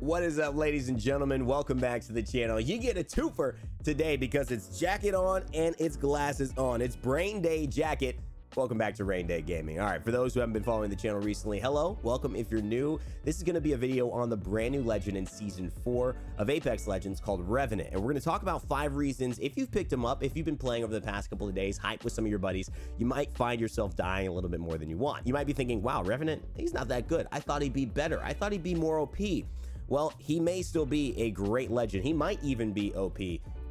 What is up, ladies and gentlemen? Welcome back to the channel. You get a twofer today because it's jacket on and it's glasses on. It's Raynday jacket. Welcome back to Raynday Gaming. All right, for those who haven't been following the channel recently, hello, welcome. If you're new, this is going to be a video on the brand new legend in Season 4 of Apex Legends called Revenant. And we're going to talk about 5 reasons, if you've picked him up, if you've been playing over the past couple of days, hyped with some of your buddies, you might find yourself dying a little bit more than you want. You might be thinking, wow, Revenant, he's not that good. I thought he'd be better. I thought he'd be more OP. Well, he may still be a great legend. He might even be OP.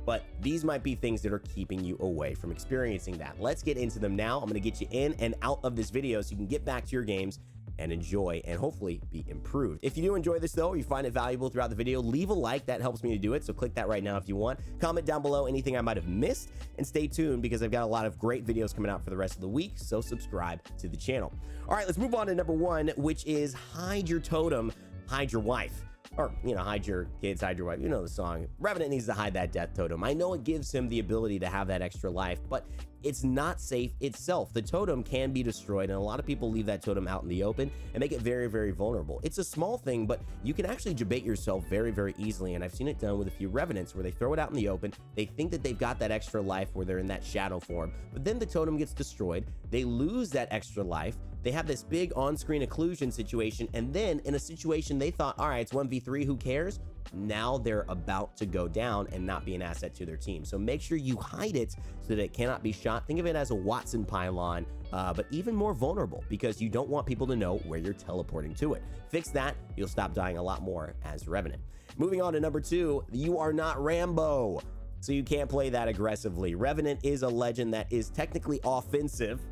But these might be things that are keeping you away from experiencing that. Let's get into them now. I'm going to get you in and out of this video so you can get back to your games and enjoy and hopefully be improved. If you do enjoy this though, or you find it valuable throughout the video, leave a like. That helps me to do it. So click that right now if you want. Comment down below anything I might have missed, and stay tuned because I've got a lot of great videos coming out for the rest of the week. So subscribe to the channel. All right, let's move on to number 1, which is hide your totem, hide your wife. Or, you know, hide your kids, hide your wife. You know the song. Revenant needs to hide that death totem. I know it gives him the ability to have that extra life, but it's not safe itself. The totem can be destroyed, and a lot of people leave that totem out in the open and make it very, very vulnerable. It's a small thing, but you can actually debate yourself very, very easily, and I've seen it done with a few Revenants where they throw it out in the open. They think that they've got that extra life where they're in that shadow form, but then the totem gets destroyed. They lose that extra life. They have this big on-screen occlusion situation, and then in a situation they thought, all right, it's 1v3, who cares? Now they're about to go down and not be an asset to their team. So make sure you hide it so that it cannot be shot. Think of it as a Watson pylon, but even more vulnerable because you don't want people to know where you're teleporting to it. Fix that, you'll stop dying a lot more as Revenant. Moving on to number 2, you are not Rambo, so you can't play that aggressively. Revenant is a legend that is technically offensive,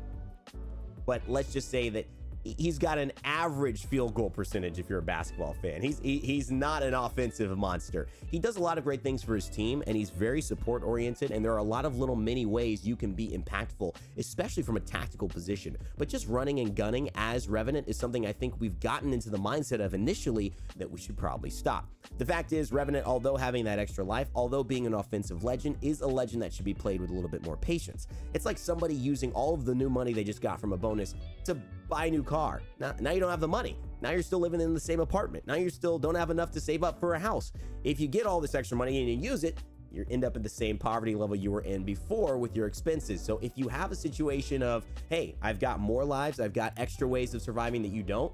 but let's just say that he's got an average field goal percentage if you're a basketball fan. He's not an offensive monster. He does a lot of great things for his team, and he's very support oriented, and there are a lot of little mini ways you can be impactful, especially from a tactical position. But just running and gunning as Revenant is something I think we've gotten into the mindset of initially that we should probably stop. The fact is, Revenant, although having that extra life, although being an offensive legend, is a legend that should be played with a little bit more patience. It's like somebody using all of the new money they just got from a bonus to buy a new car. Now you don't have the money. Now you're still living in the same apartment. Now you still don't have enough to save up for a house. If you get all this extra money and you use it, you end up at the same poverty level you were in before with your expenses. So if you have a situation of, hey, I've got more lives, I've got extra ways of surviving that you don't,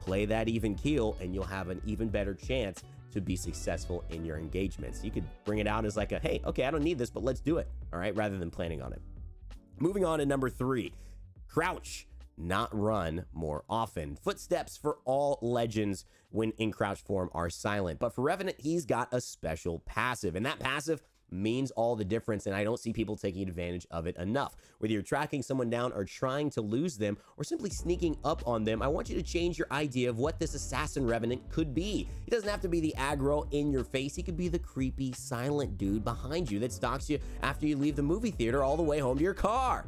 play that even keel and you'll have an even better chance to be successful in your engagements. You could bring it out as like a, hey, okay, I don't need this, but let's do it. All right, rather than planning on it. Moving on to number 3, crouch, not run more often. Footsteps for all legends when in crouch form are silent, but for Revenant, he's got a special passive, and that passive means all the difference, and I don't see people taking advantage of it enough. Whether you're tracking someone down or trying to lose them or simply sneaking up on them, I want you to change your idea of what this assassin Revenant could be. He doesn't have to be the aggro in your face. He could be the creepy silent dude behind you that stalks you after you leave the movie theater all the way home to your car.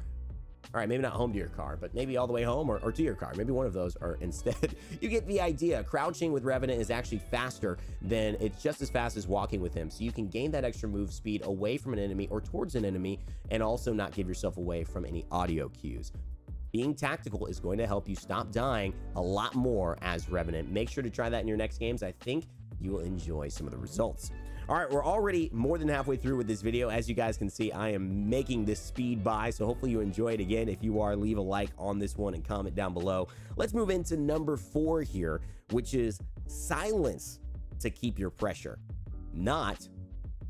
All right, maybe not home to your car, but maybe all the way home or to your car. Maybe one of those are instead. You get the idea. Crouching with Revenant is actually faster than, it's just as fast as walking with him. So you can gain that extra move speed away from an enemy or towards an enemy and also not give yourself away from any audio cues. Being tactical is going to help you stop dying a lot more as Revenant. Make sure to try that in your next games. I think you will enjoy some of the results. All right, we're already more than halfway through with this video. As you guys can see, I am making this speed by, so hopefully you enjoy it. Again, if you are, leave a like on this one and comment down below. Let's move into number 4 here, which is silence to keep your pressure, not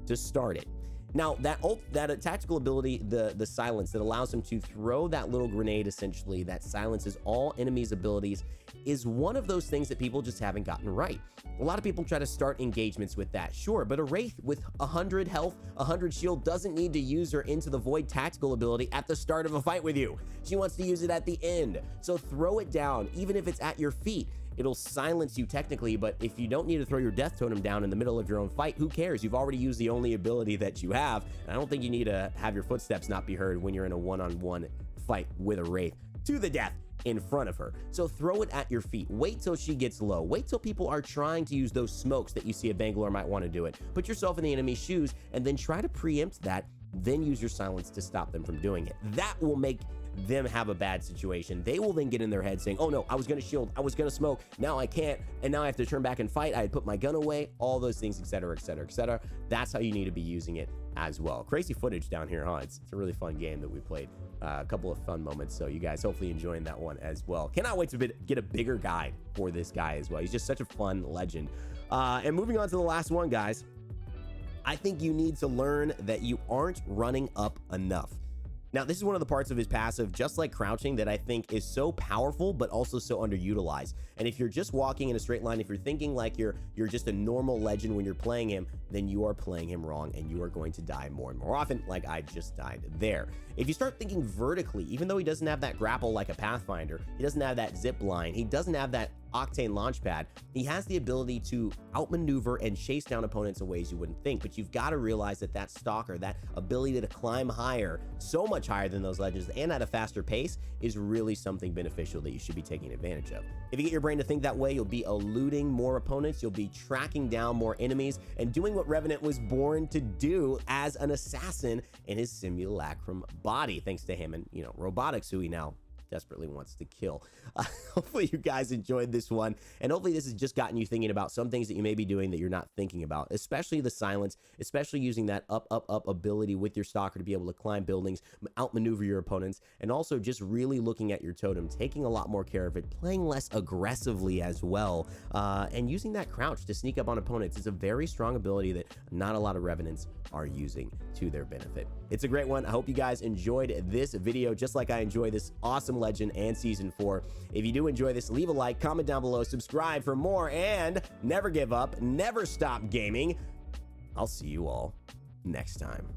to start it. Now, that tactical ability, the silence that allows him to throw that little grenade, essentially, that silences all enemies' abilities, is one of those things that people just haven't gotten right. A lot of people try to start engagements with that, sure, but a Wraith with 100 health, 100 shield doesn't need to use her Into the Void tactical ability at the start of a fight with you. She wants to use it at the end. So throw it down, even if it's at your feet. It'll silence you technically, but if you don't need to throw your death totem down in the middle of your own fight, who cares? You've already used the only ability that you have, and I don't think you need to have your footsteps not be heard when you're in a one-on-one fight with a Wraith to the death in front of her. So throw it at your feet. Wait till she gets low. Wait till people are trying to use those smokes that you see a Bangalore might want to do it. Put yourself in the enemy's shoes and then try to preempt that, then use your silence to stop them from doing it. That will make them have a bad situation, they will then get in their head saying, oh no, I was gonna shield, I was gonna smoke, now I can't, and now I have to turn back and fight, I had put my gun away, all those things, etc, etc, etc. That's how you need to be using it as well. Crazy footage down here, huh? It's a really fun game that we played. A couple of fun moments, so you guys hopefully enjoying that one as well. Cannot wait to get a bigger guide for this guy as well. He's just such a fun legend. And moving on to the last one, guys, I think you need to learn that you aren't running up enough. Now, this is one of the parts of his passive, just like crouching, that I think is so powerful, but also so underutilized. And if you're just walking in a straight line, if you're thinking like you're just a normal legend when you're playing him, then you are playing him wrong, and you are going to die more and more often, like I just died there. If you start thinking vertically, even though he doesn't have that grapple like a Pathfinder, he doesn't have that zip line, he doesn't have that Octane launch pad, he has the ability to outmaneuver and chase down opponents in ways you wouldn't think. But you've got to realize that that stalker, that ability to climb higher, so much higher than those legends and at a faster pace, is really something beneficial that you should be taking advantage of. If you get your brain to think that way, you'll be eluding more opponents, you'll be tracking down more enemies, and doing what Revenant was born to do as an assassin in his simulacrum body, thanks to him and, you know, robotics, who he now desperately wants to kill. Hopefully you guys enjoyed this one, and hopefully this has just gotten you thinking about some things that you may be doing that you're not thinking about, especially the silence, especially using that up ability with your stalker to be able to climb buildings, outmaneuver your opponents, and also just really looking at your totem, taking a lot more care of it, playing less aggressively as well, and using that crouch to sneak up on opponents. It's a very strong ability that not a lot of Revenants are using to their benefit. It's a great one. I hope you guys enjoyed this video just like I enjoy this awesome legend and season 4. If you do enjoy this, leave a like, comment down below, subscribe for more, and never give up, never stop gaming. I'll see you all next time.